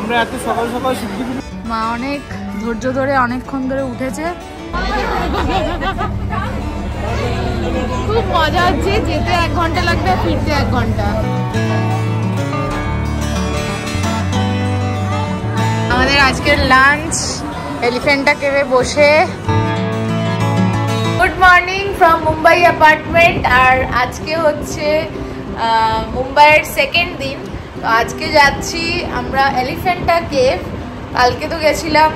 আমরা এত সকাল সকাল সিদ্ধিবিনায়ক। মা অনেক ধৈর্য ধরে অনেকক্ষণ ধরে উঠেছে। খুব মজা হচ্ছে, যেতে 1 ঘন্টা লাগবে, ফিরতে 1 ঘন্টা। আমাদের আজকের লাঞ্চ এলিফ্যান্টা কেভে বসে। Good morning from Mumbai apartment. আর আজকে হচ্ছে মুম্বাইয়ের 2nd দিন। তো আজকে যাচ্ছি আমরা এলিফ্যান্টা কেভ। কালকে তো গেছিলাম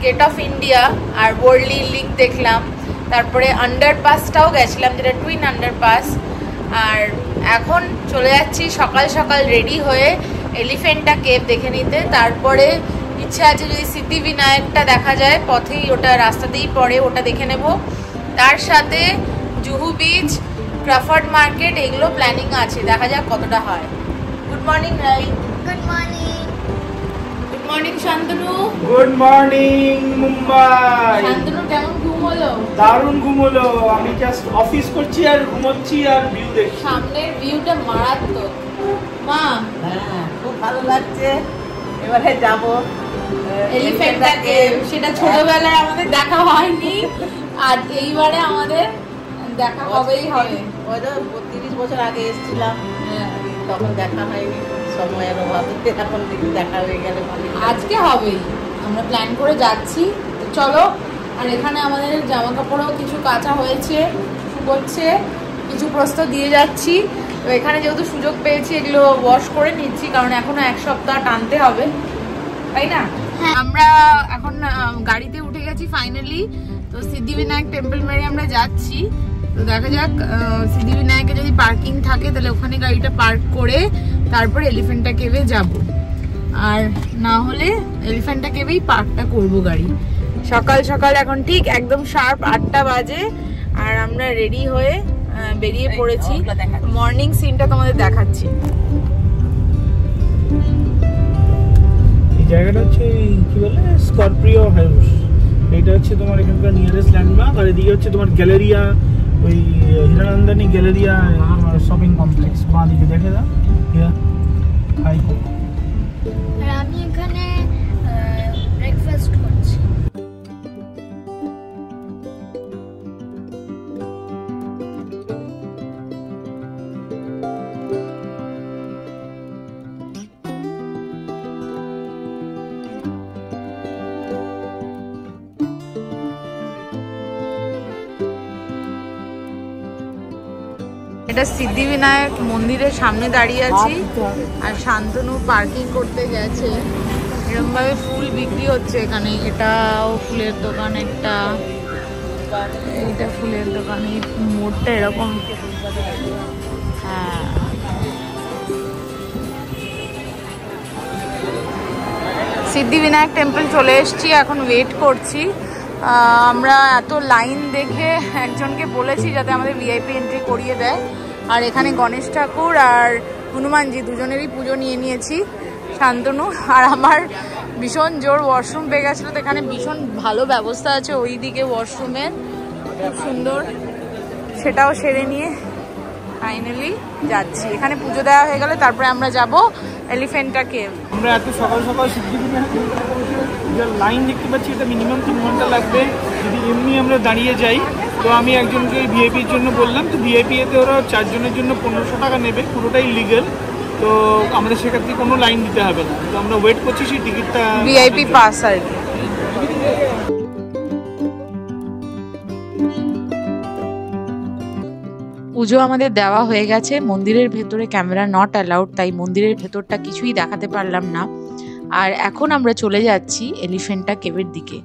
গেট অফ ইন্ডিয়া আর ওয়ার্ল্ড লিক দেখলাম, তারপরে আন্ডারপাসটাও গেছিলাম, যেটা টুইন আন্ডারপাস। আর এখন চলে যাচ্ছি সকাল সকাল রেডি হয়ে এলিফ্যান্টা কেভ দেখে নিতে। তারপরে ইচ্ছা আছে যদি সিদ্ধিবিনায়কটা দেখা যায়, পথেই ওটা রাস্তাতেই পড়ে, ওটা দেখে নেব। তার সাথে জুহু বিচ, ক্রাফর্ড মার্কেট, এগুলো প্ল্যানিং আছে, দেখা যাক কতটা হয়। Good morning Rai. Good morning. Good morning Shantanu. Good morning Mumbai. Shantanu কেমন ঘুম হলো? দারুণ ঘুম হলো। আমি জাস্ট অফিস করছি আর ঘুমোচ্ছি আর ভিউ দেখছি। সামনের ভিউটা মারাত্মক। মা হ্যাঁ, খুব ভালো লাগছে। এবারে যাব এলিফ্যান্টা কেভ। সেটা ছোটবেলায় আমাদের দেখা হয়নি, আর এইবারে আমাদের দেখা হবেই হবে। ওই তো 30 বছর আগে এসেছিলাম, তখন দেখা হয়নি, সময়ের অভাবে। এখন দেখি দেখা হয়ে গেলে আজকে হবেই, আমরা প্ল্যান করে যাচ্ছি। তো চলো। আর এখানে আমাদের জামা কাপড়ও কিছু কাঁচা হয়েছে, শুকোচ্ছে, কিছু প্রস্তুত দিয়ে যাচ্ছি। তো এখানে যেহেতু সুযোগ পেয়েছি, এগুলো ওয়াশ করে নিচ্ছি, কারণ এখনো 1 সপ্তাহ টানতে হবে, তাই না? আমরা এখন গাড়িতে উঠে গেছি ফাইনালি। তো সিদ্ধিবিনায়ক টেম্পল মেরে আমরা যাচ্ছি। তো দেখা যাক, সিদ্ধিবিনায়কে যদি পার্কিং থাকে তাহলে ওখানে গাড়িটা পার্ক করে তারপর এলিফ্যান্টা কেভে যাব, আর না হলে এলিফ্যান্টা কেভেই পার্কটা করব গাড়ি। সকাল সকাল এখন ঠিক একদম শার্প 8টা বাজে, আর আমরা রেডি হয়ে বেরিয়ে পড়েছি। মর্নিং সিনটা তোমাদের দেখাচ্ছি। এই জায়গাটা হচ্ছে কি বলে, স্করপিও হাউস। এটা হচ্ছে তোমার এখানকার নিয়ারেস্ট ল্যান্ডমার্ক। আর এদিকে হচ্ছে তোমার গ্যালারিয়া, ওই হীরানন্দানী গ্যালারিয়া শপিং কমপ্লেক্স। বাঁ দিকে দেখে দাও। হাই কো। আর আমি এখানে ব্রেকফাস্ট করছি। এটা সিদ্ধিবিনায়ক মন্দিরের সামনে দাঁড়িয়ে আছি, আর শান্তনু পার্কিং করতে গেছে। এরকম ভাবে ফুল বিক্রি হচ্ছে এখানে। এটাও ফুলের দোকান, একটা এইটা ফুলের দোকান, এই মোড়টা এরকম। হ্যাঁ, সিদ্ধিবিনায়ক টেম্পল চলে এসেছি, এখন ওয়েট করছি। আমরা এত লাইন দেখে একজনকে বলেছি যাতে আমাদের ভিআইপি এন্ট্রি করিয়ে দেয়। আর এখানে গণেশ ঠাকুর আর হনুমানজি দুজনেরই পুজো নিয়ে নিয়েছি। শান্তনু আর আমার ভীষণ জোর ওয়াশরুম পেয়ে গেছিলো, তো এখানে ভীষণ ভালো ব্যবস্থা আছে ওই দিকে ওয়াশরুমের, খুব সুন্দর। সেটাও সেরে নিয়ে ফাইনালি যাচ্ছি। এখানে পুজো দেওয়া হয়ে গেলে তারপরে আমরা যাব এলিফ্যান্টা কেভ। আমরা এত সকাল সকাল সিদ্ধিবিনায়ক লাইন দেখতে পাচ্ছি, এটা মিনিমাম 3 ঘন্টা লাগবে যদি এমনি আমরা দাঁড়িয়ে যাই। তো আমি একজনকে ভিআইপির জন্য বললাম, তো ভিআইপি এতে ওরা 4 জনের জন্য 1500 টাকা নেবে, পুরোটাই লিগেল। তো আমাদের সেখান থেকে কোনো লাইন দিতে হবে না। তো আমরা ওয়েট করছি সেই টিকিটটা, ভিআইপি পাস আর কি। পুজো আমাদের দেওয়া হয়ে গেছে। মন্দিরের ভেতরে ক্যামেরা নট অ্যালাউড, তাই মন্দিরের ভেতরটা কিছুই দেখাতে পারলাম না। আর এখন আমরা চলে যাচ্ছি এলিফ্যান্টা কেভের দিকে।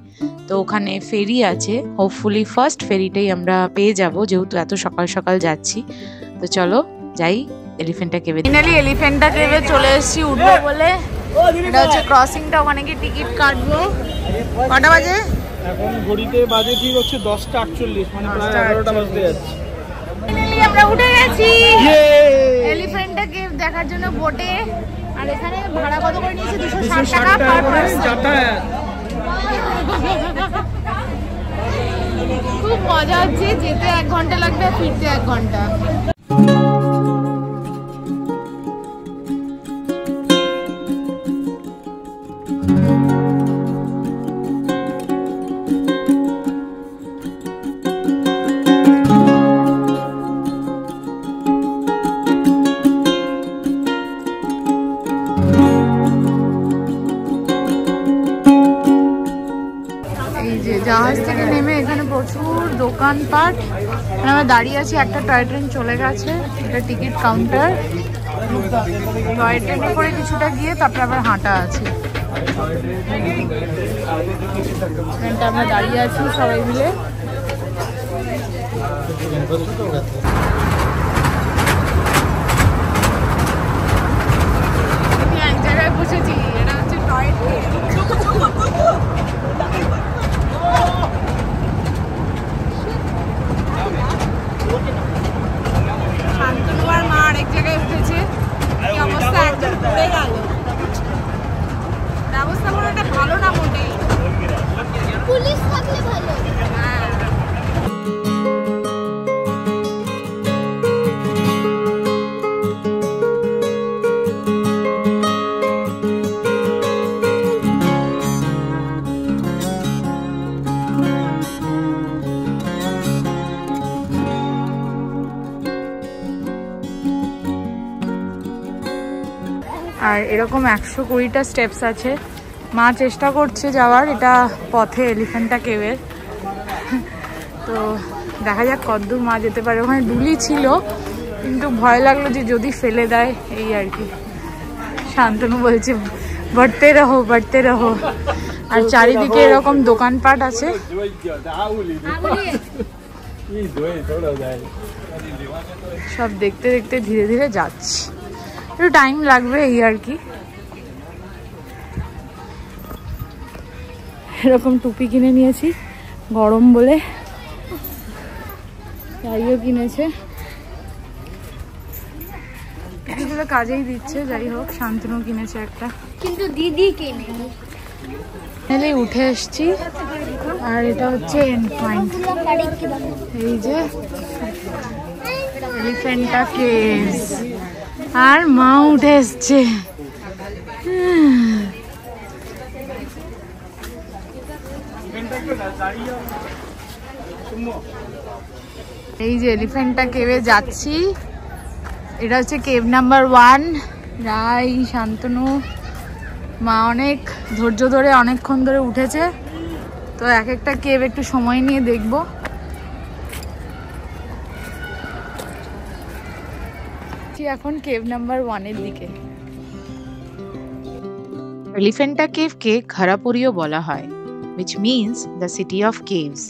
তো ওখানে ফেরি আছে, হোপফুলি ফার্স্ট ফেরিটাই আমরা পেয়ে যাব, যেহেতু এত সকাল সকাল যাচ্ছি। তো চলো যাই এলিফ্যান্টা কেভে। ফাইনালি এলিফ্যান্টা কেভে চলে এসেছি, উঠবো বলে। এটা হচ্ছে ক্রসিংটা, ওখানে গিয়ে টিকিট কাটবো। কটা বাজে? এখন ঘড়িতে বাজে ঠিক হচ্ছে 10টা 48, মানে প্রায় 11টা বাজতে যাচ্ছে। ফাইনালি আমরা উঠে গেছি এলিফ্যান্টা কেভ দেখার জন্য বোটে। আর এখানে ভাড়া কত করে নিয়েছে? 260 টাকা পার পারসন। খুব মজা হচ্ছে, যেতে 1 ঘন্টা লাগবে, ফিরতে 1 ঘন্টা। জাহাজ থেকে নেমে এখানে প্রচুর দোকানপাট। আমরা দাঁড়িয়ে আছি, একটা টয় ট্রেন চলে গেছে, এটা টিকিট কাউন্টার। টয় ট্রেনে করে কিছুটা গিয়ে তারপরে আবার হাঁটা আছে। ট্রেনটা আমরা দাঁড়িয়ে আছি সবাই মিলে। এক জায়গায় বসেছি, এটা হচ্ছে টয় ট্রেন। শান্তনু আর মা আরেক জায়গায় উঠেছে, কি অবস্থা, একজন পড়ে গেল। ব্যবস্থাপনাটা ভালো না মোটেই। পুলিশ থাকলে ভালো। আর এরকম 120টা স্টেপস আছে। মা চেষ্টা করছে যাওয়ার, এটা পথে এলিফ্যান্টা কেভের। তো দেখা যাক কতদূর মা যেতে পারে। ওখানে ডুলি ছিল, কিন্তু ভয় লাগলো যে যদি ফেলে দেয়, এই আর কি। শান্তনু বলছে বাড়তে রহো বাড়তে রহো। আর চারিদিকে এরকম দোকানপাট আছে। সব দেখতে দেখতে ধীরে ধীরে যাচ্ছি, একটু টাইম লাগবে এই আর কি। এরকম টুপি কিনে নিয়েছি গরম বলে, তাইও কিনেছে। এগুলো কাজেই দিচ্ছে, যাই হোক। শান্তনু কিনেছে একটা, কিন্তু দিদি কিনে এলে উঠে এসছি। আর এটা হচ্ছে এন্ড পয়েন্ট, এই যে এলিফ্যান্টা কেভস। আর মা উঠে এসছে। এই যে এলিফ্যান্টা কেভে যাচ্ছি। এটা হচ্ছে কেভ নাম্বার 1। রাই, শান্তনু, মা অনেক ধৈর্য ধরে অনেকক্ষণ ধরে উঠেছে। তো এক একটা কেভ একটু সময় নিয়ে দেখবো। এখন কেভ নাম্বার 1 এর দিকে। এলিফ্যান্টা কেভকে খারাপুরিও বলা হয়, which means the city of caves.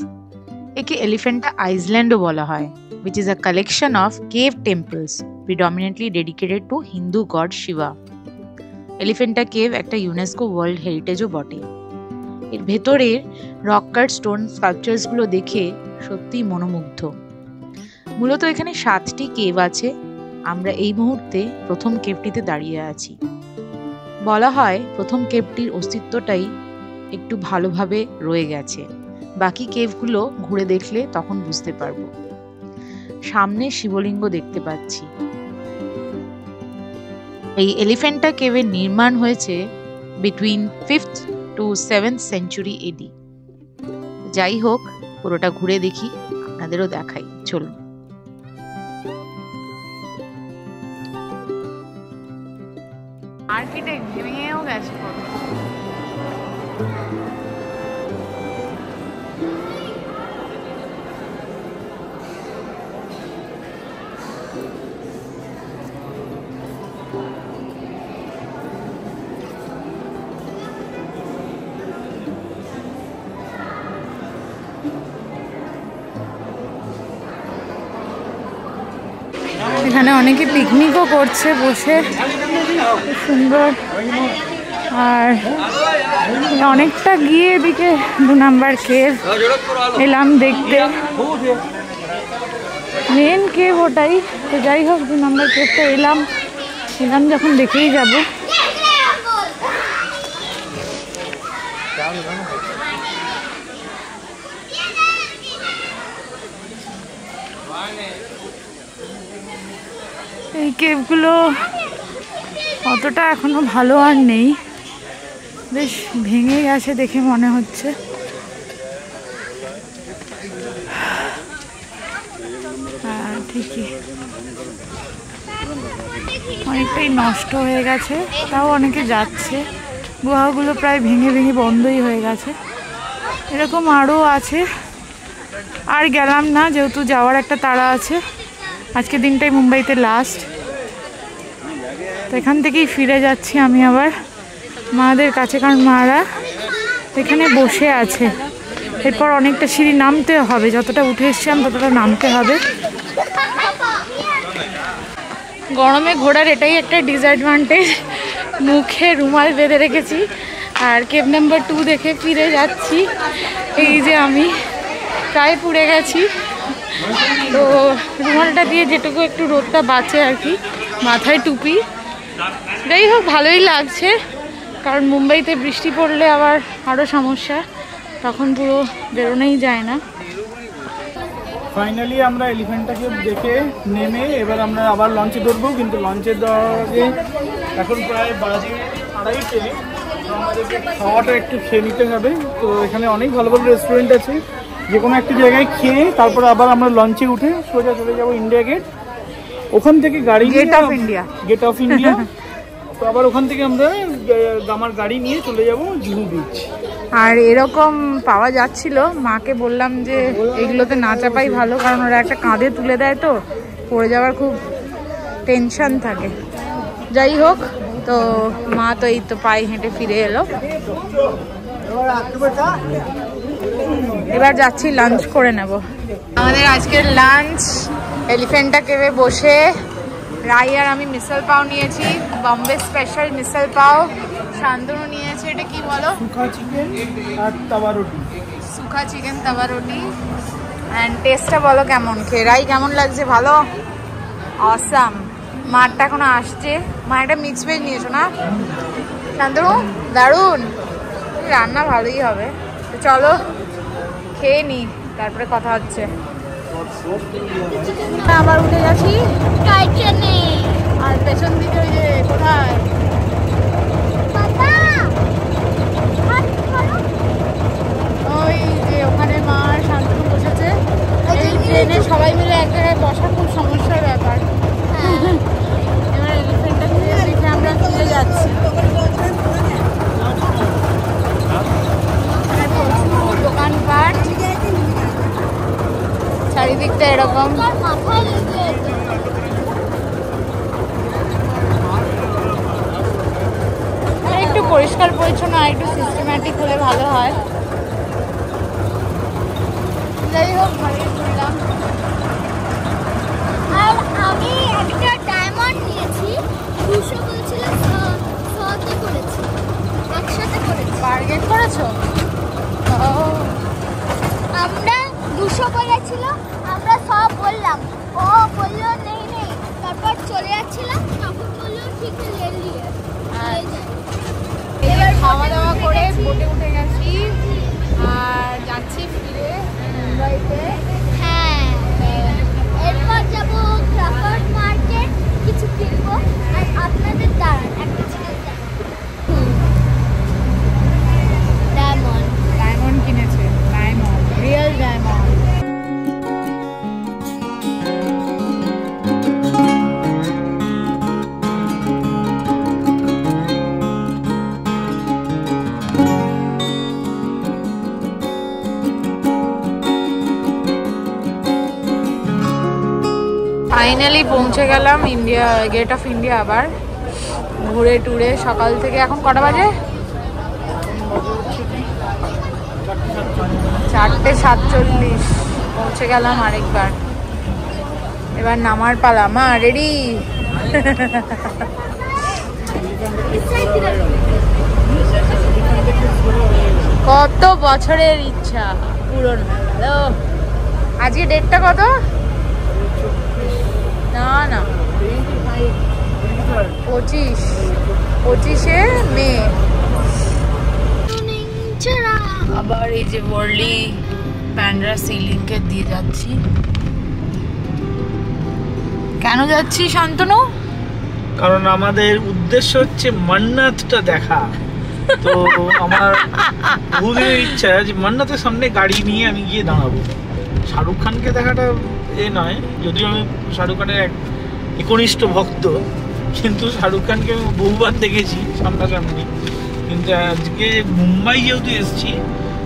একে এলিফ্যান্টা আইল্যান্ডও বলা হয়, which is a collection of cave temples predominantly dedicated to Hindu god Shiva. Elephanta cave একটা ইউনেস্কো ওয়ার্ল্ড হেরিটেজও বটে। এর ভেতরের রক কাট স্টোন স্কাল্পচারসগুলো দেখে সত্যিই মনোমুগ্ধ। মূলত এখানে 7টি কেভ আছে। আমরা এই মুহূর্তে প্রথম কেভটিতে দাঁড়িয়ে আছি। বলা হয় প্রথম কেভটির অস্তিত্বটাই একটু ভালোভাবে রয়ে গেছে, বাকি কেভগুলো ঘুরে দেখলে তখন বুঝতে পারবো। সামনে শিবলিঙ্গ দেখতে পাচ্ছি। এই এলিফ্যান্টা কেভের নির্মাণ হয়েছে between 5th to 7th century এডি। যাই হোক, পুরোটা ঘুরে দেখি, আপনাদেরও দেখাই, চলুন। আর্কিটেক্ট ভেঙেও গেছে। এখানে অনেকে পিকনিকও করছে বসে, খুব সুন্দর। আর অনেকটা গিয়ে এদিকে 2 নাম্বার কেভ এলাম দেখতে। মেন কেভ ওটাই। তো যাই হোক, 2 নাম্বার কেভটা এলাম যখন দেখেই যাব। এই কেভগুলো অতটা এখনো ভালো আর নেই, বেশ ভেঙে গেছে দেখে মনে হচ্ছে। হ্যাঁ ঠিকই, অনেকটাই নষ্ট হয়ে গেছে, তাও অনেকে যাচ্ছে। গুহাগুলো প্রায় ভেঙে ভেঙে বন্ধই হয়ে গেছে। এরকম আরও আছে, আর গেলাম না যেহেতু যাওয়ার একটা তাড়া আছে। আজকে দিনটাই মুম্বাইতে লাস্ট, তো এখান থেকেই ফিরে যাচ্ছি আমি আবার মাদের কাছে, কারণ মারা এখানে বসে আছে। এরপর অনেকটা সিঁড়ি নামতে হবে, যতটা উঠে এসছিলাম ততটা নামতে হবে। গরমে ঘোরার এটাই একটা ডিসঅ্যাডভান্টেজ, মুখে রুমাল বেঁধে রেখেছি। আর কেভ নাম্বার 2 দেখে ফিরে যাচ্ছি। এই যে আমি প্রায় পুড়ে গেছি, তো রুমালটা দিয়ে যেটুকু একটু রোদটা বাঁচে আর কি, মাথায় টুপি। যাই হোক ভালোই লাগছে, কারণ মুম্বাইতে বৃষ্টি পড়লে আবার আরও সমস্যা, তখন পুরো বেরোনোই যায় না। ফাইনালি আমরা এলিফ্যান্টটাকে দেখে নেমে এবার আমরা আবার লঞ্চে ধরবো, কিন্তু লঞ্চে দেওয়ার আগে এখন প্রায় বাজে 2:30, তো আমাদেরকে খাওয়াটা একটু খেয়ে নিতে হবে। তো এখানে অনেক ভালো ভালো রেস্টুরেন্ট আছে, যে কোনো একটা জায়গায় খেয়ে তারপর আবার আমরা লঞ্চে উঠে সোজা চলে যাবো ইন্ডিয়া গেট। ওখান থেকে গাড়ি gate of India, gate of India. তো আবার ওখান থেকে আমরা আমার গাড়ি নিয়ে চলে যাব জুহু বিচ। আর এরকম পাওয়া যাচ্ছিল, মাকে বললাম যে এগুলোতে না চাপাই ভালো, কারণ ওরা একটা কাঁধে তুলে দেয়, তো পড়ে যাওয়ার খুব টেনশন থাকে। যাই হোক, তো মা তো এই তো পায়ে হেঁটে ফিরে এলো। এবার যাচ্ছি লাঞ্চ করে নেব। আমাদের আজকের লাঞ্চ এলিফ্যান্টা কেভে বসে রাই আর আমি মিসল পাও নিয়েছি, বম্বে স্পেশাল মিসল পাও। শান্তনু নিয়েছে, এটা কি বলো? সুখা চিকেন আর তাওয়া রুটি। সুখা চিকেন তাওয়া রুটি। অ্যান্ড টেস্টটা বলো কেমন, খেয়ে রাই কেমন লাগছে? ভালো, অসাম। মারটা এখনো আসছে। মা একটা মিক্স ভেজ নিয়েছো না শান্তনু? দারুণ, রান্না ভালোই হবে। তো চলো খেয়ে নি, তারপরে কথা হচ্ছে। আবার উঠে গেছি টাইটানে আর পেছন দিকে ওই যে কোথায় বাবা হাত ধরো। ওই যে ওখানে মা আর শান্তনু বসেছে। এই ট্রেনে সবাই মিলে এক জায়গায় বসা খুব সমস্যার ব্যাপার। এবার এলিফ্যান্টটা দেখে আমরা ফিরে যাচ্ছি। দোকানপাট চারিদিকটা এরকম। মাথায় লেগে একটু পরিষ্কার পরিচ্ছন্ন আর একটু সিস্টেম্যাটিক হলে ভালো হয়। যাই হোক, ভালোই ঘুরলাম। আর আমি একটা ডায়মন্ড নিয়েছি, 200 বলছিল, 100তে করেছি, একসাথে করেছি। বার্গেন করেছো? ও, আমরা 200 বলেছিল, আমরা সব বললাম, ও বললো নেই নেই, তারপর চলে যাচ্ছিলাম, তখন বললো ঠিক আছে লে লিয়ে। এবার খাওয়া দাওয়া করে বোটে উঠে গেছি আর যাচ্ছি ফিরে মুম্বাইতে। হ্যাঁ, এরপর যাবো ক্রাফট মার্কেট, কিছু কিনবো। আর আপনাদের দাঁড়ান একটা জিনিস ডায়মন্ড। ডায়মন্ড কিনেছে, ডায়মন্ড, রিয়েল ডায়মন্ড। ফাইনালি পৌঁছে গেলাম ইন্ডিয়া গেট অফ ইন্ডিয়া। আবার ঘুরে টুরে সকাল থেকে এখন কটা বাজে? 4:47। পৌঁছে গেলাম আরেকবার। এবার নামার পালা। মা রেডি? কত বছরের ইচ্ছা পূরণ হয়ে গেল। আজকে ডেটটা কত? না না, 25শে মে। আবার এই যে ওয়ার্লি ব্যান্ডরা সিলিংকে দিয়ে যাচ্ছি। কেন যাচ্ছি শান্তনু? কারণ আমাদের উদ্দেশ্য হচ্ছে মান্নাতটা দেখা। তো আমার বহুদিনের ইচ্ছা যে মান্নাতের সামনে গাড়ি নিয়ে আমি গিয়ে দাঁড়াবো। শাহরুখ খানকে দেখাটা নয়, যদিও আমি শাহরুখ খানের এক একনিষ্ঠ ভক্ত, কিন্তু শাহরুখ খানকে আমি বহুবার দেখেছি সামনাসামনি। কিন্তু আজকে মুম্বাই যেহেতু এসেছি,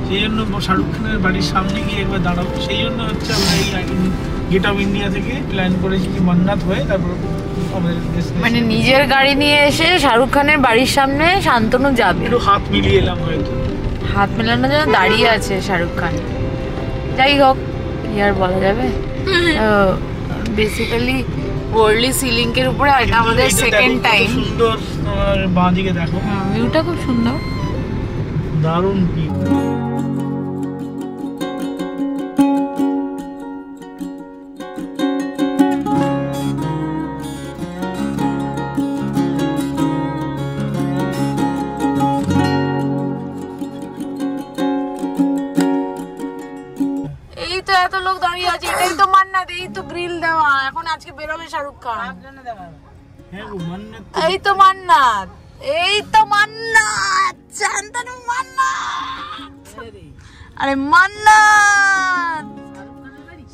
সেই জন্য শাহরুখ খানের বাড়ির সামনে গিয়ে একবার দাঁড়াবো। সেই জন্য হচ্ছে আমরা এই গেট অফ ইন্ডিয়া থেকে প্ল্যান করেছি যে মান্নাত হয়ে তারপর আমাদের মানে নিজের গাড়ি নিয়ে এসে শাহরুখ খানের বাড়ির সামনে শান্তনু যাবে। একটু হাত মিলিয়ে এলাম, হয়তো হাত মেলানোর জন্য দাঁড়িয়ে আছে শাহরুখ খান। যাই হোক, কি আর বলা যাবে। বেসিক্যালি ওয়ার্লি সিলিংকের উপরে এটা আমাদের সেকেন্ড টাইম। সুন্দর, বাঁ দিকে দেখো, ভিউটা খুব সুন্দর, দারুণ ভিউ। এই তো এত লোক দাঁড়িয়ে আছে, এটাই তো মান্নাত, এই তো গ্রিল দেওয়া, এখন আজকে বেরোবে শাহরুখ খান। এই তো মান্নাত, এই তো মান্নাত, শান্তনু মান্নাত, আরে মান্নাত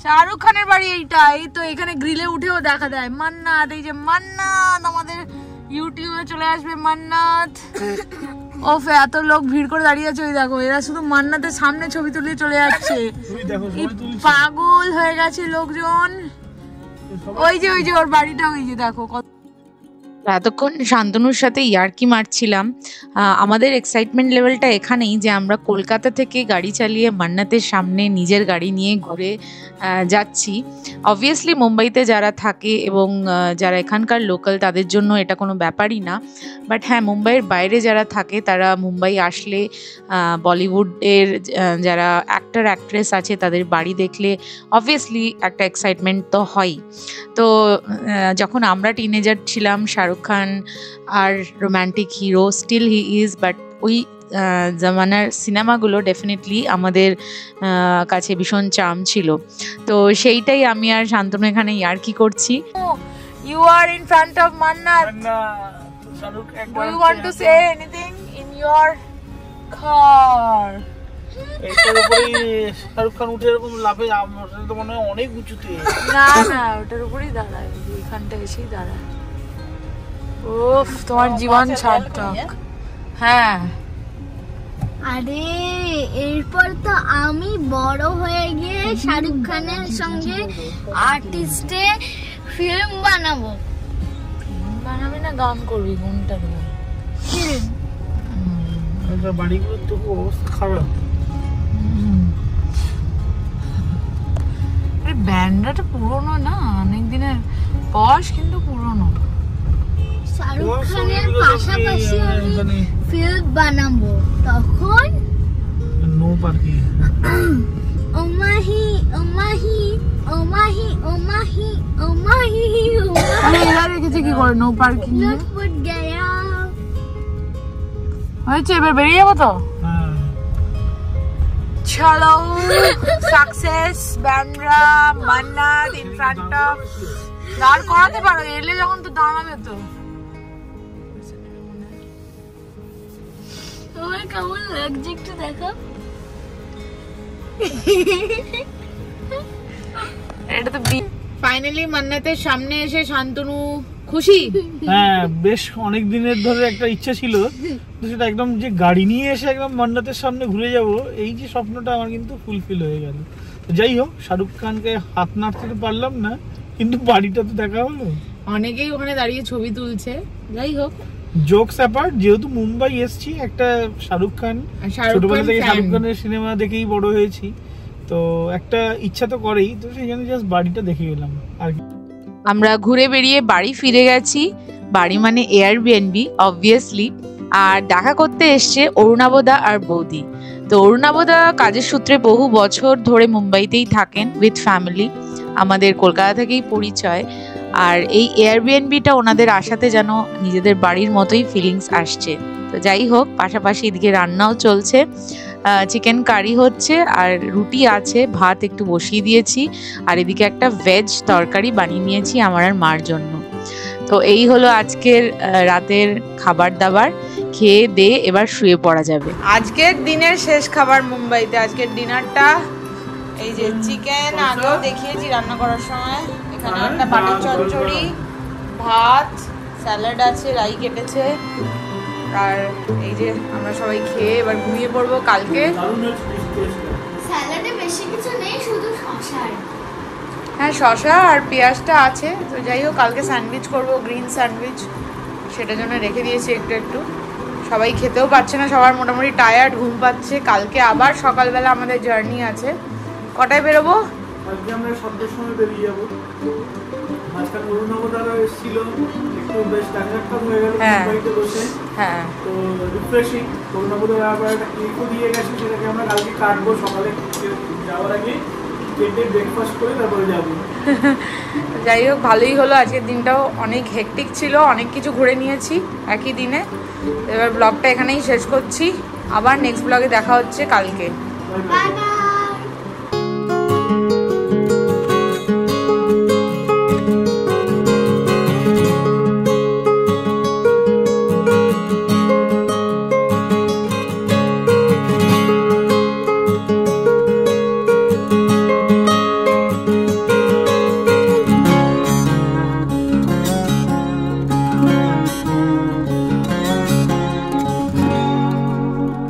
শাহরুখ খানের বাড়ি এইটা। এই তো এখানে গ্রিলে উঠেও দেখা দেয় মান্নাত, এই যে মান্নাত, আমাদের ইউটিউবে চলে আসবে মান্নাত। ওফ, এত লোক ভিড় করে দাঁড়িয়ে আছে, ওই দেখো এরা শুধু মান্নাতের সামনে ছবি তুলে চলে যাচ্ছে। পাগল হয়ে গেছে লোকজন। ওই যে ওর বাড়িটা, ওই যে দেখো কত। এতক্ষণ শান্তনুর সাথে ইয়ার্কি মারছিলাম। আমাদের এক্সাইটমেন্ট লেভেলটা এখানেই যে আমরা কলকাতা থেকে গাড়ি চালিয়ে মান্নাতের সামনে নিজের গাড়ি নিয়ে ঘুরে যাচ্ছি। অবভিয়াসলি মুম্বাইতে যারা থাকে এবং যারা এখানকার লোকাল, তাদের জন্য এটা কোনো ব্যাপারই না। বাট হ্যাঁ, মুম্বাইয়ের বাইরে যারা থাকে, তারা মুম্বাই আসলে বলিউডের যারা অ্যাক্টর অ্যাক্ট্রেস আছে তাদের বাড়ি দেখলে অবভিয়াসলি একটা এক্সাইটমেন্ট তো হয়ই। তো যখন আমরা টিনেজার ছিলাম, শাহরুখ খান আর romantic hero, still he is, but ওই জামানার সিনেমাগুলো ডেফিনেটলি আমাদের কাছে ভীষণ চার্ম ছিল। তো সেইটাই আমি আর শান্তনু এখানে ইয়ার্কি করছি। You are in front of Mannat. Do you want to say anything in your car? এইটার উপরে শাহরুখ খান উঠে এরকম লাফে, আমার তো মনে হয় অনেক উঁচুতে। না, ওটার উপরেই দাঁড়ায়, এখানটা এসেই দাঁড়ায়। উফ, তোমার জীবন সার্থক। হ্যাঁ, আরে এরপর তো আমি বড় হয়ে গিয়ে শাহরুখ খানের সঙ্গে আর্টিস্টে ফিল্ম বানাবো। বানাবি না, গান করবি, কোনটা ফিল্ম। বাড়িগুলোর তো অবস্থা খারাপ। ব্যান্ডটা পুরনো না, অনেক দিনের বয়স, কিন্তু পুরনো। শাহরুখ খানের পাশাপাশি আমি ফিল্ম বানাবো, তখন নো পার্কিং। ও মাহি ও মাহি ও মাহি ও মাহি ও মাহি আরে এরা রেখেছে কি করে নো পার্কিং? লুটপুট গয়া হয়েছে, এবার বেরিয়ে যাবো তো। চলো, success Bandra Mannat in front of. দাঁড় করাতে পারো, এলে যখন তো দাঁড়াবে তো। তোমার কেমন লাগছে একটু দেখো। এটা তো ফাইনালি মান্নাতের সামনে এসে শান্তনু খুশি। হ্যাঁ, বেশ অনেক দিনের ধরে একটা ইচ্ছা ছিল, তো সেটা একদম যে গাড়ি নিয়ে এসে একদম মান্নাতের সামনে ঘুরে যাব, এই যে স্বপ্নটা আমার কিন্তু ফুলফিল হয়ে গেল। যাই হোক, শাহরুখ খানকে হাত নাড়তে তো পারলাম না, কিন্তু বাড়িটা তো দেখা হলো। অনেকেই ওখানে দাঁড়িয়ে ছবি তুলছে। যাই হোক, জোকস অ্যাপার্ট, যেহেতু মুম্বাই এসেছি, একটা শাহরুখ খান, ছোটবেলা থেকে শাহরুখ খানের সিনেমা দেখেই বড় হয়েছি, তো একটা ইচ্ছা তো করেই, তো সেই জন্য জাস্ট বাড়িটা দেখে গেলাম আর কি। আমরা ঘুরে বেরিয়ে বাড়ি ফিরে গেছি। বাড়ি মানে এয়ারবিএনবি অবভিয়াসলি। আর দেখা করতে এসছে অরুণাবদা আর বৌদি। তো অরুণাবদা কাজের সূত্রে বহু বছর ধরে মুম্বাইতেই থাকেন উইথ ফ্যামিলি। আমাদের কলকাতা থেকেই পরিচয়। আর এই এয়ারবিএনবিটা ওনাদের আসাতে যেন নিজেদের বাড়ির মতোই ফিলিংস আসছে। তো যাই হোক, পাশাপাশি এদিকে রান্নাও চলছে, চিকেন কারি হচ্ছে আর রুটি আছে, ভাত একটু বসিয়ে দিয়েছি, আর এদিকে একটা ভেজ তরকারি বানিয়ে নিয়েছি আমার আর মার জন্য। তো এই হলো আজকের রাতের খাবার দাবার। খেয়ে দে এবার শুয়ে পড়া যাবে। আজকের দিনের শেষ খাবার মুম্বাইতে। আজকের ডিনারটা এই যে চিকেন, আগেও দেখিয়েছি রান্না করার সময়। এখানে একটা বাটার চচ্চড়ি, ভাত, স্যালাড আছে, রাই কেটেছে। আর এই যে আমরা সবাই খেয়ে এবার ঘুমিয়ে পড়বো। কালকে স্যালাডে বেশি কিছু নেই, শুধু শসা। হ্যাঁ, শসা আর পেঁয়াজটা আছে। তো যাই হোক, কালকে স্যান্ডউইচ করবো, গ্রিন স্যান্ডউইচ, সেটার জন্য রেখে দিয়েছি একটু। সবাই খেতেও পারছে না, সবার মোটামুটি টায়ার্ড, ঘুম পাচ্ছে। কালকে আবার সকালবেলা আমাদের জার্নি আছে। কটায় বেরোবো? আজকে আমরা 7টার সময় বেরিয়ে যাবো। মাঝখানে অরুণাবতারা এসেছিল, একটু বেশ টাকা হয়ে গেল বাড়িতে বসে। হ্যাঁ, তো রিফ্রেশিং। অরুণাবতারা আবার একটা কেকও দিয়ে গেছে, সেটাকে আমরা কালকে কাটবো। সকালে যাওয়ার আগে কেটে ব্রেকফাস্ট করে তারপরে যাবো। যাই হোক, ভালোই হলো। আজকের দিনটাও অনেক হেক্টিক ছিল, অনেক কিছু ঘুরে নিয়েছি একই দিনে। এবার ব্লগটা এখানেই শেষ করছি। আবার নেক্সট ব্লগে দেখা হচ্ছে কালকে। Bye bye.